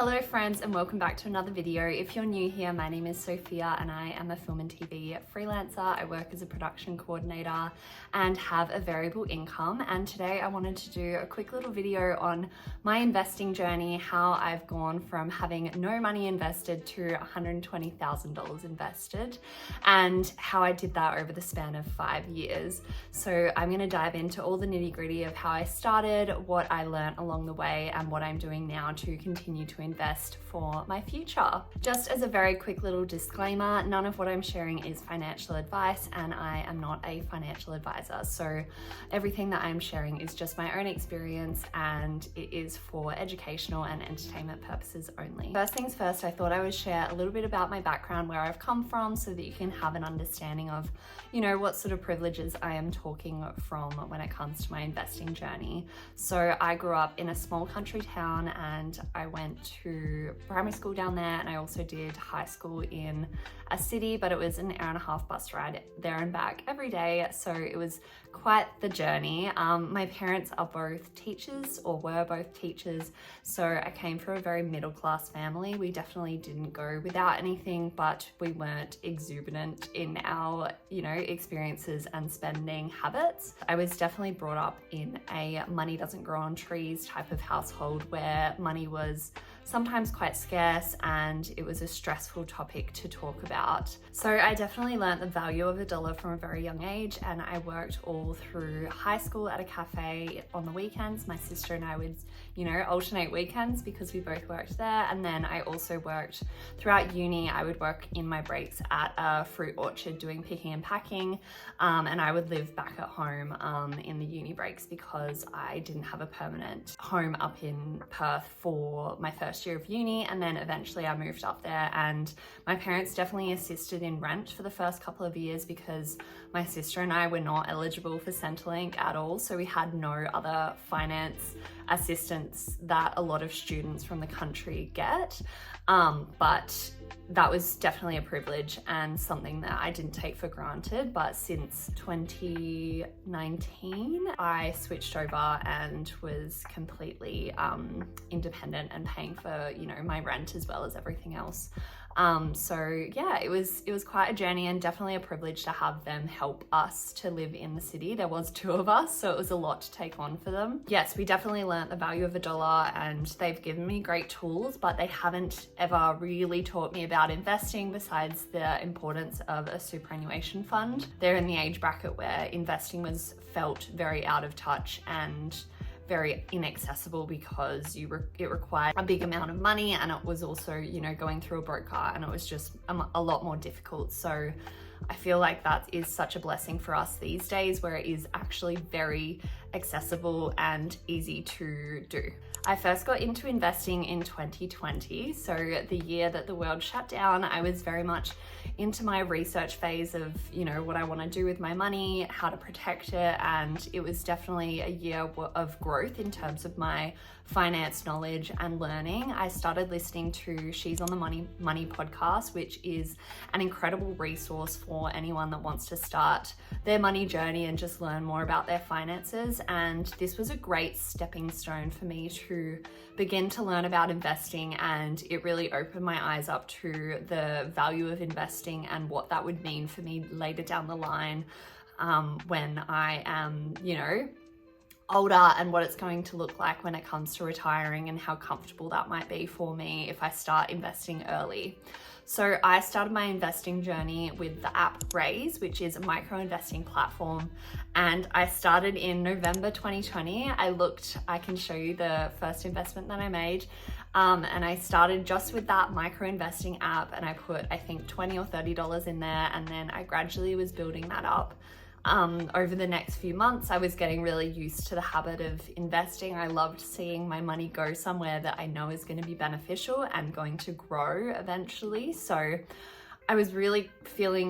Hello friends and welcome back to another video. If you're new here, my name is Sophia and I am a film and TV freelancer. I work as a production coordinator and have a variable income, and today I wanted to do a quick little video on my investing journey, how I've gone from having no money invested to $120,000 invested, and how I did that over the span of 5 years. So I'm going to dive into all the nitty-gritty of how I started, what I learned along the way, and what I'm doing now to continue to invest for my future. Just as a very quick little disclaimer, none of what I'm sharing is financial advice and I am not a financial advisor. So everything that I'm sharing is just my own experience and it is for educational and entertainment purposes only. First things first, I thought I would share a little bit about my background, where I've come from, so that you can have an understanding of, what sort of privileges I am talking from when it comes to my investing journey. So I grew up in a small country town and I went to primary school down there, and I also did high school in a city, but it was an hour and a half bus ride there and back every day, so it was quite the journey. My parents are both teachers, or were both teachers, so I came from a very middle class family. We definitely didn't go without anything, but we weren't exuberant in our experiences and spending habits. I was definitely brought up in a money doesn't grow on trees type of household, where money was sometimes quite scarce and it was a stressful topic to talk about. So I definitely learned the value of a dollar from a very young age, and I worked all through high school at a cafe on the weekends. My sister and I would alternate weekends because we both worked there, and then I also worked throughout uni. I would work in my breaks at a fruit orchard doing picking and packing, and I would live back at home in the uni breaks because I didn't have a permanent home up in Perth for my first year of uni, and then eventually I moved up there, and my parents definitely assisted in rent for the first couple of years because my sister and I were not eligible for Centrelink at all, so we had no other finance assistance that a lot of students from the country get, but that was definitely a privilege and something that I didn't take for granted. But since 2019, I switched over and was completely independent and paying for, my rent as well as everything else. So yeah, it was quite a journey and definitely a privilege to have them help us to live in the city. There was 2 of us, so it was a lot to take on for them. Yes, we definitely learnt the value of a dollar, and they've given me great tools, but they haven't ever really taught me about investing besides the importance of a superannuation fund. They're in the age bracket where investing was felt very out of touch and very inaccessible because it required a big amount of money, and it was also going through a broker, and it was just a lot more difficult. So I feel like that is such a blessing for us these days, where it is actually very accessible and easy to do. I first got into investing in 2020, so the year that the world shut down. I was very much into my research phase of what I want to do with my money, how to protect it, and it was definitely a year of growth in terms of my finance knowledge and learning. I started listening to She's on the Money podcast, which is an incredible resource for anyone that wants to start their money journey and just learn more about their finances. And this was a great stepping stone for me to begin to learn about investing, and it really opened my eyes up to the value of investing and what that would mean for me later down the line, when I am older, and what it's going to look like when it comes to retiring, and how comfortable that might be for me if I start investing early. So I started my investing journey with the app Raiz, which is a micro investing platform, and I started in November 2020. I can show you the first investment that I made, and I started just with that micro investing app, and I put I think $20 or $30 in there, and then I gradually was building that up. Over the next few months, I was getting really used to the habit of investing. I loved seeing my money go somewhere that I know is going to be beneficial and going to grow eventually. So I was really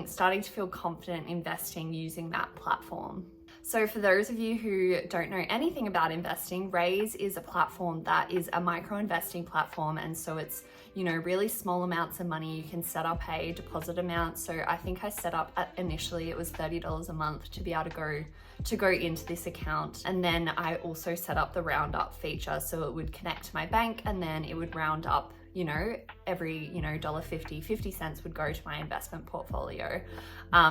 starting to feel confident investing using that platform. So for those of you who don't know anything about investing, Raiz is a platform that is a micro investing platform, and so it's really small amounts of money. You can set up a deposit amount. So I think I set up initially it was $30 a month to be able to go into this account, and then I also set up the round up feature, so it would connect to my bank and then it would round up every, $1.50, 50 cents would go to my investment portfolio.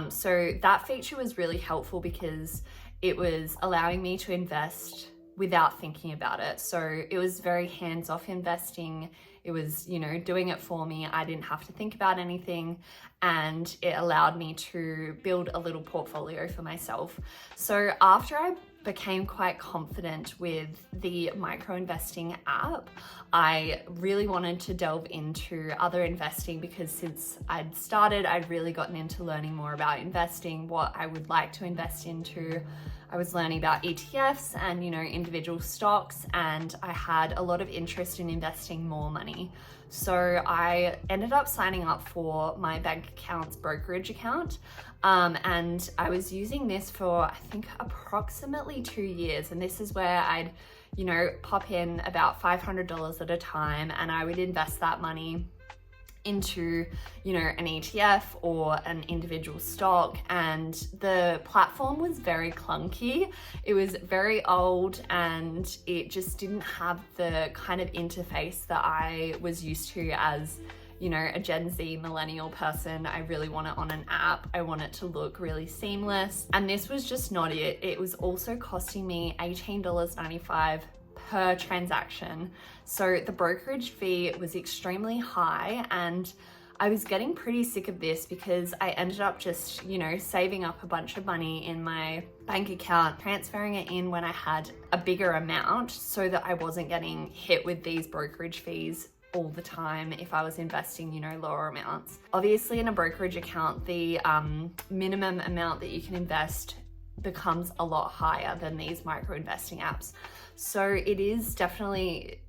So that feature was really helpful because it was allowing me to invest without thinking about it. So it was very hands-off investing. It was, doing it for me. I didn't have to think about anything, and it allowed me to build a little portfolio for myself. So after I became quite confident with the micro investing app, I really wanted to delve into other investing, because since I'd started, I'd really gotten into learning more about investing, what I would like to invest into. I was learning about ETFs and, individual stocks, and I had a lot of interest in investing more money. So I ended up signing up for my bank account's brokerage account. And I was using this for, I think, approximately 2 years. And this is where I'd, pop in about $500 at a time, and I would invest that money into, an ETF or an individual stock. And the platform was very clunky. It was very old, and it just didn't have the kind of interface that I was used to as, a Gen Z millennial person. I really want it on an app. I want it to look really seamless. And this was just not it. It was also costing me $18.95 per transaction. So the brokerage fee was extremely high, and I was getting pretty sick of this because I ended up just, saving up a bunch of money in my bank account, transferring it in when I had a bigger amount so that I wasn't getting hit with these brokerage fees all the time if I was investing, lower amounts. Obviously in a brokerage account, the minimum amount that you can invest becomes a lot higher than these micro investing apps. So it definitely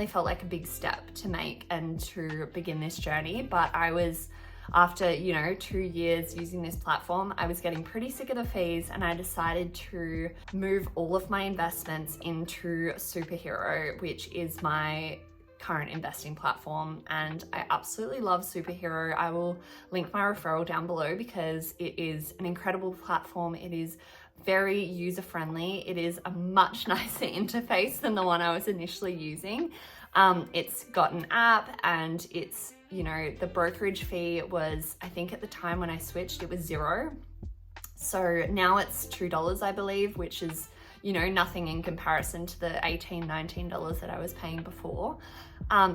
felt like a big step to make and to begin this journey. But I was, after 2 years using this platform, I was getting pretty sick of the fees, and I decided to move all of my investments into Superhero, which is my current investing platform. And I absolutely love Superhero. I will link my referral down below because it is an incredible platform. It is very user-friendly. It is a much nicer interface than the one I was initially using. It's got an app, and it's, the brokerage fee was, I think at the time when I switched, it was $0. So now it's $2, I believe, which is, nothing in comparison to the $18, $19 that I was paying before.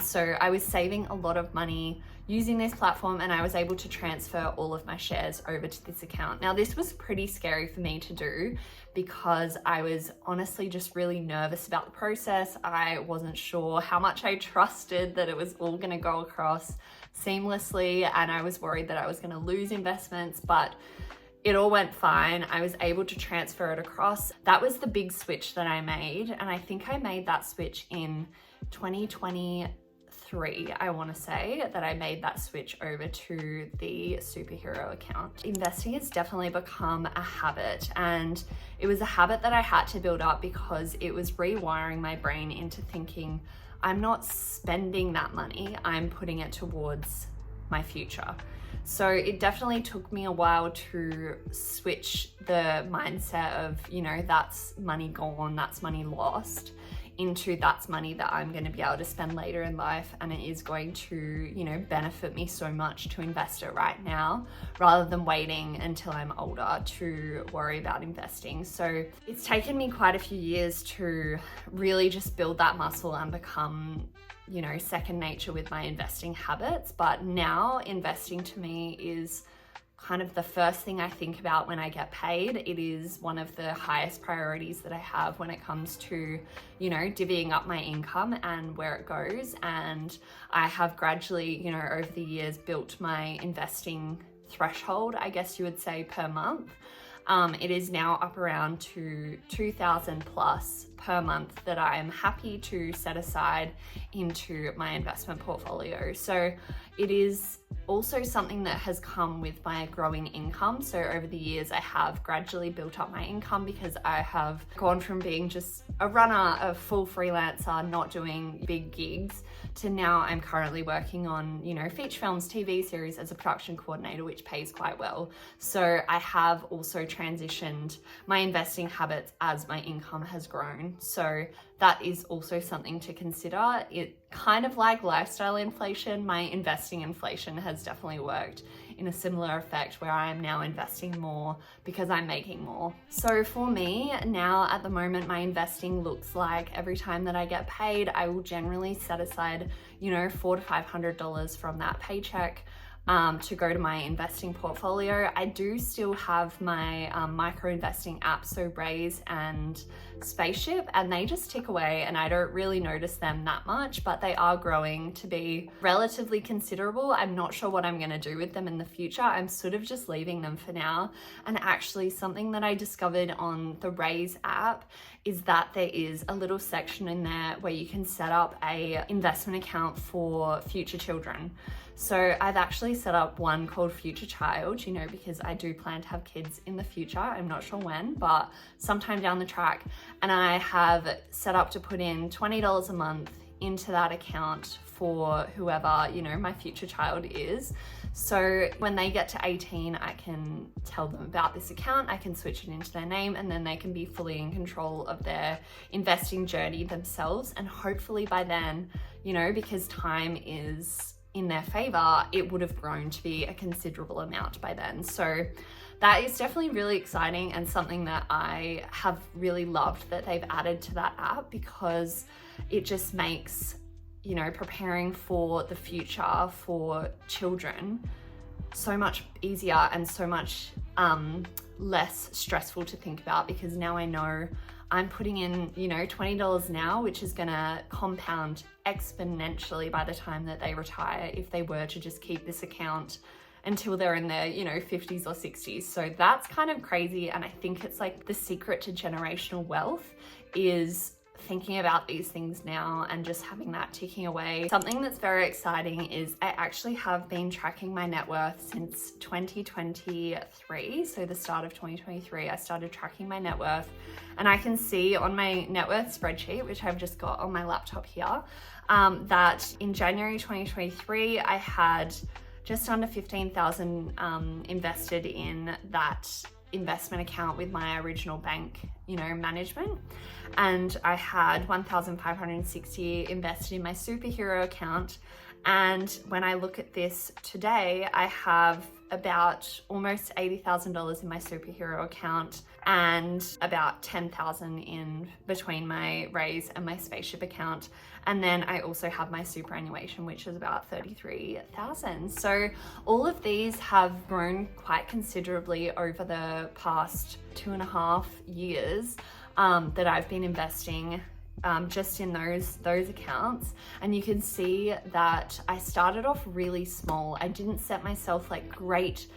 So I was saving a lot of money using this platform, and I was able to transfer all of my shares over to this account. Now, this was pretty scary for me to do because I was honestly just really nervous about the process. I wasn't sure how much I trusted that it was all gonna go across seamlessly, and I was worried that I was gonna lose investments, but it all went fine. I was able to transfer it across. That was the big switch that I made, and I think I made that switch in 2023. I want to say that I made that switch over to the Superhero account. Investing has definitely become a habit, and it was a habit that I had to build up because it was rewiring my brain into thinking, I'm not spending that money, I'm putting it towards my future. So it definitely took me a while to switch the mindset of, that's money gone, that's money lost, into that's money that I'm going to be able to spend later in life, and it is going to, benefit me so much to invest it right now rather than waiting until I'm older to worry about investing. So it's taken me quite a few years to really just build that muscle and become, second nature with my investing habits. But now investing to me is kind of the first thing I think about when I get paid. It is one of the highest priorities that I have when it comes to, divvying up my income and where it goes. And I have gradually, over the years built my investing threshold, I guess you would say, per month. It is now up around to 2,000 plus per month that I am happy to set aside into my investment portfolio. So it is also something that has come with my growing income. So over the years, I have gradually built up my income because I have gone from being just a runner, a full freelancer, not doing big gigs, to now I'm currently working on, feature films, TV series as a production coordinator, which pays quite well. So I have also transitioned my investing habits as my income has grown. So that is also something to consider. It kind of like lifestyle inflation, my investing inflation has definitely worked in a similar effect where I am now investing more because I'm making more. So for me now at the moment, my investing looks like every time that I get paid, I will generally set aside, you know, $400 to $500 from that paycheck to go to my investing portfolio. I do still have my micro investing apps, so Raiz and Spaceship, and they just tick away and I don't really notice them that much, but they are growing to be relatively considerable. I'm not sure what I'm going to do with them in the future. I'm sort of just leaving them for now. And actually something that I discovered on the Raiz app is that there is a little section in there where you can set up a investment account for future children. So I've actually set up one called Future Child, you know, because I do plan to have kids in the future. I'm not sure when, but sometime down the track. And I have set up to put in $20 a month into that account for whoever, you know, my future child is. So when they get to 18, I can tell them about this account, I can switch it into their name, and then they can be fully in control of their investing journey themselves. And hopefully by then, you know, because time is in their favor, it would have grown to be a considerable amount by then. So that is definitely really exciting and something that I have really loved that they've added to that app, because it just makes, you know, preparing for the future for children so much easier and so much less stressful to think about, because now I know I'm putting in, you know, $20 now, which is gonna compound exponentially by the time that they retire if they were to just keep this account until they're in their, you know, 50s or 60s. So that's kind of crazy. And I think it's like the secret to generational wealth is thinking about these things now and just having that ticking away. Something that's very exciting is I actually have been tracking my net worth since 2023. So the start of 2023, I started tracking my net worth, and I can see on my net worth spreadsheet, which I've just got on my laptop here, that in January 2023, I had just under 15,000 invested in that investment account with my original bank, you know, management. And I had 1,560 invested in my superhero account. And when I look at this today, I have about almost $80,000 in my superhero account and about 10,000 in between my Raiz and my Spaceship account. And then I also have my superannuation, which is about 33,000. So all of these have grown quite considerably over the past 2.5 years that I've been investing just in those accounts. And you can see that I started off really small. I didn't set myself like great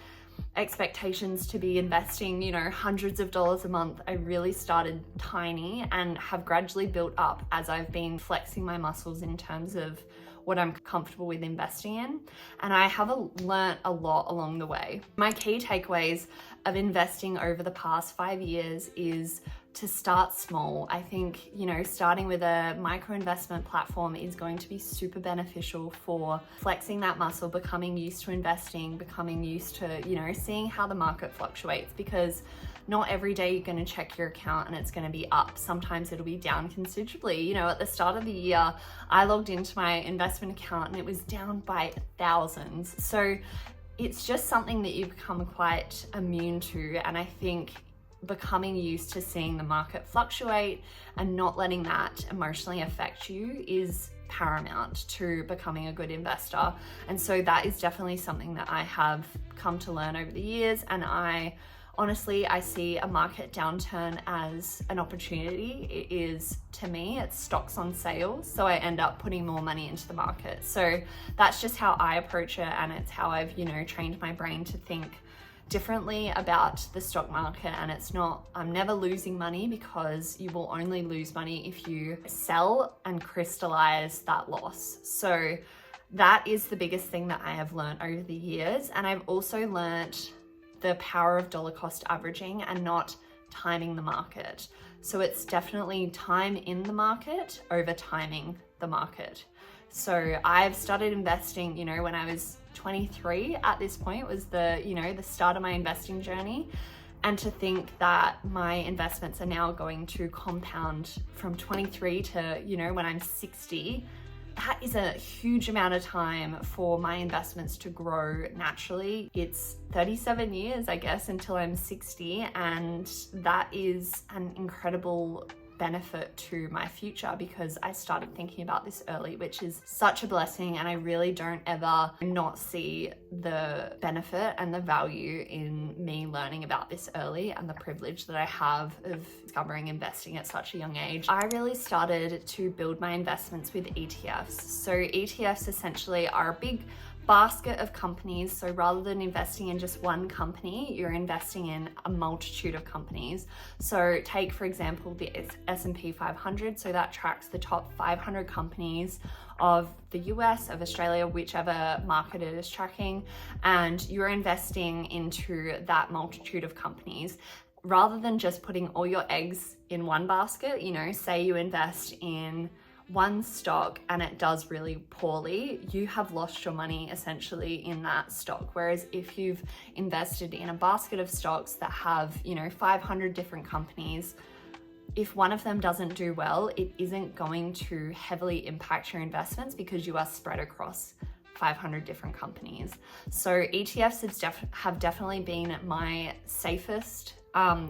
expectations to be investing, you know, hundreds of dollars a month. I really started tiny and have gradually built up as I've been flexing my muscles in terms of what I'm comfortable with investing in. And I have learnt a lot along the way. My key takeaways of investing over the past 5 years is to start small. I think, you know, starting with a micro investment platform is going to be super beneficial for flexing that muscle, becoming used to investing, becoming used to, you know, seeing how the market fluctuates, because not every day you're going to check your account and it's going to be up. Sometimes it'll be down considerably. You know, at the start of the year, I logged into my investment account and it was down by thousands. So it's just something that you become quite immune to. And I think becoming used to seeing the market fluctuate and not letting that emotionally affect you is paramount to becoming a good investor. And so that is definitely something that I have come to learn over the years. And I see a market downturn as an opportunity. It is, to me, it's stocks on sale. So I end up putting more money into the market. So that's just how I approach it. And it's how I've, you know, trained my brain to think differently about the stock market. And it's not, I'm never losing money, because you will only lose money if you sell and crystallize that loss. So that is the biggest thing that I have learned over the years. And I've also learned the power of dollar cost averaging and not timing the market. So it's definitely time in the market over timing the market. So I've started investing, you know, when I was 23 at this point was the, you know, the start of my investing journey. And to think that my investments are now going to compound from 23 to, when I'm 60, that is a huge amount of time for my investments to grow naturally. It's 37 years, I guess, until I'm 60, and that is an incredible benefit to my future because I started thinking about this early, which is such a blessing, and I really don't ever not see the benefit and the value in me learning about this early and the privilege that I have of discovering investing at such a young age. I really started to build my investments with ETFs. So ETFs essentially are a big basket of companies. So rather than investing in just one company, you're investing in a multitude of companies. So take, for example, the S&P 500. So that tracks the top 500 companies of the US, of Australia, whichever market it is tracking, and you're investing into that multitude of companies. Rather than just putting all your eggs in one basket, say you invest in one stock and it does really poorly, you have lost your money essentially in that stock. Whereas if you've invested in a basket of stocks that have, 500 different companies, if one of them doesn't do well, it isn't going to heavily impact your investments because you are spread across 500 different companies. So ETFs have definitely been my safest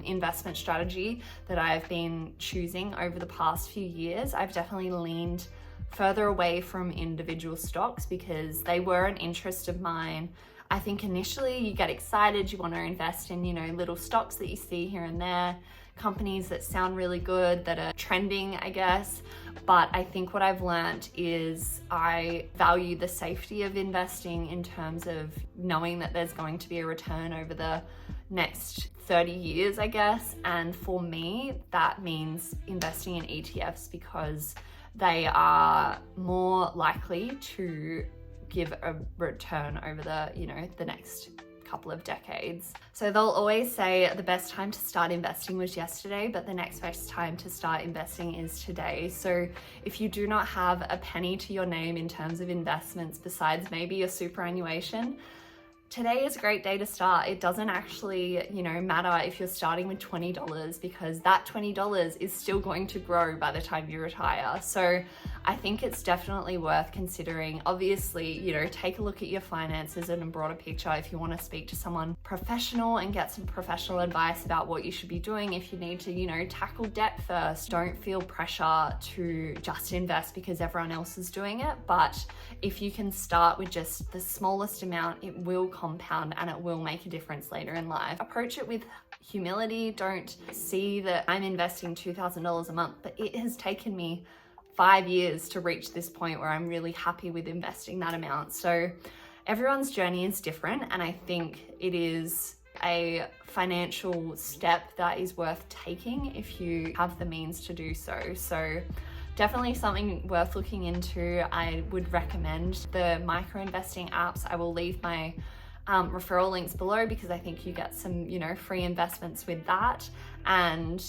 investment strategy that I've been choosing over the past few years. I've definitely leaned further away from individual stocks because they were an interest of mine. I think initially you get excited, you want to invest in, little stocks that you see here and there, companies that sound really good, that are trending, I guess. But I think what I've learned is I value the safety of investing in terms of knowing that there's going to be a return over the next 30 years, I guess. And for me, that means investing in ETFs because they are more likely to give a return over the next couple of decades. So they'll always say the best time to start investing was yesterday, but the next best time to start investing is today. So if you do not have a penny to your name in terms of investments besides maybe your superannuation, today is a great day to start. It doesn't actually, matter if you're starting with $20 because that $20 is still going to grow by the time you retire. So I think it's definitely worth considering. Obviously, take a look at your finances in a broader picture if you want to speak to someone professional and get some professional advice about what you should be doing. If you need to, tackle debt first, don't feel pressure to just invest because everyone else is doing it. But if you can start with just the smallest amount, it will compound and it will make a difference later in life. Approach it with humility. Don't see that I'm investing $2,000 a month, but it has taken me 5 years to reach this point where I'm really happy with investing that amount. So everyone's journey is different, and I think it is a financial step that is worth taking if you have the means to do so. So definitely something worth looking into. I would recommend the micro investing apps. I will leave my referral links below because I think you get some, free investments with that. And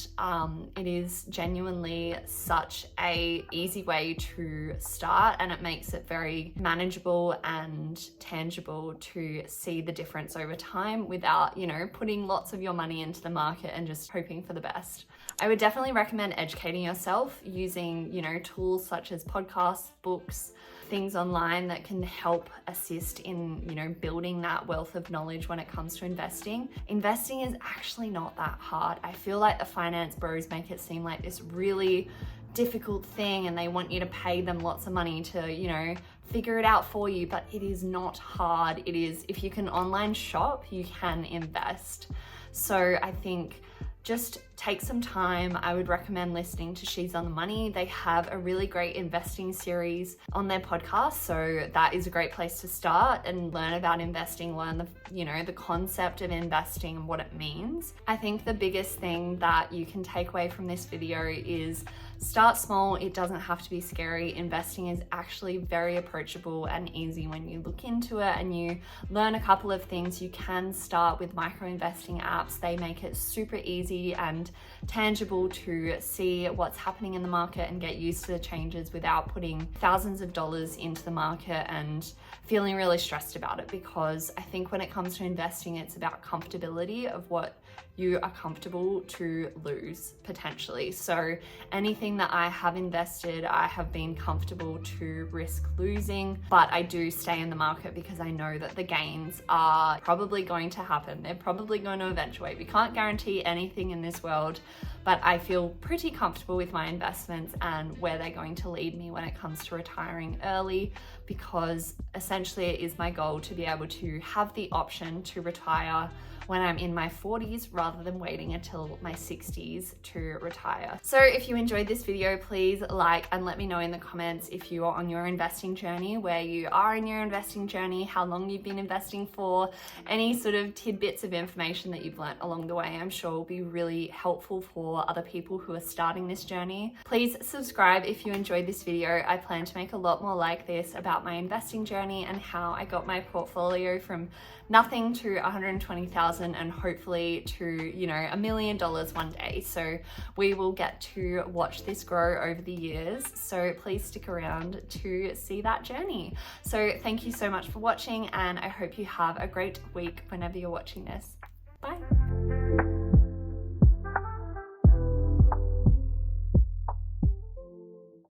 it is genuinely such a easy way to start, and it makes it very manageable and tangible to see the difference over time without, putting lots of your money into the market and just hoping for the best. I would definitely recommend educating yourself using, tools such as podcasts, books, things online that can help assist in, building that wealth of knowledge when it comes to investing. Investing is actually not that hard. I feel like the finance bros make it seem like this really difficult thing and they want you to pay them lots of money to, figure it out for you, but it is not hard. It is, if you can online shop, you can invest. So I think just take some time. I would recommend listening to She's on the Money. They have a really great investing series on their podcast. So that is a great place to start and learn about investing, learn the concept of investing and what it means. I think the biggest thing that you can take away from this video is start small. It doesn't have to be scary. Investing is actually very approachable and easy when you look into it and you learn a couple of things. You can start with micro investing apps. They make it super easy and tangible to see what's happening in the market and get used to the changes without putting thousands of dollars into the market and feeling really stressed about it. Because I think when it comes to investing, it's about comfortability of what you are comfortable to lose potentially. So anything that I have invested, I have been comfortable to risk losing, but I do stay in the market because I know that the gains are probably going to happen. They're probably going to eventuate. We can't guarantee anything in this world, but I feel pretty comfortable with my investments and where they're going to lead me when it comes to retiring early, because essentially it is my goal to be able to have the option to retire when I'm in my 40s rather than waiting until my 60s to retire. So if you enjoyed this video, please like and let me know in the comments if you are on your investing journey, where you are in your investing journey, how long you've been investing for, any sort of tidbits of information that you've learnt along the way. I'm sure will be really helpful for other people who are starting this journey. Please subscribe if you enjoyed this video. I plan to make a lot more like this about my investing journey and how I got my portfolio from nothing to 120,000 and hopefully to, you know, $1 million one day. So we will get to watch this grow over the years. So please stick around to see that journey. So thank you so much for watching, and I hope you have a great week whenever you're watching this. Bye.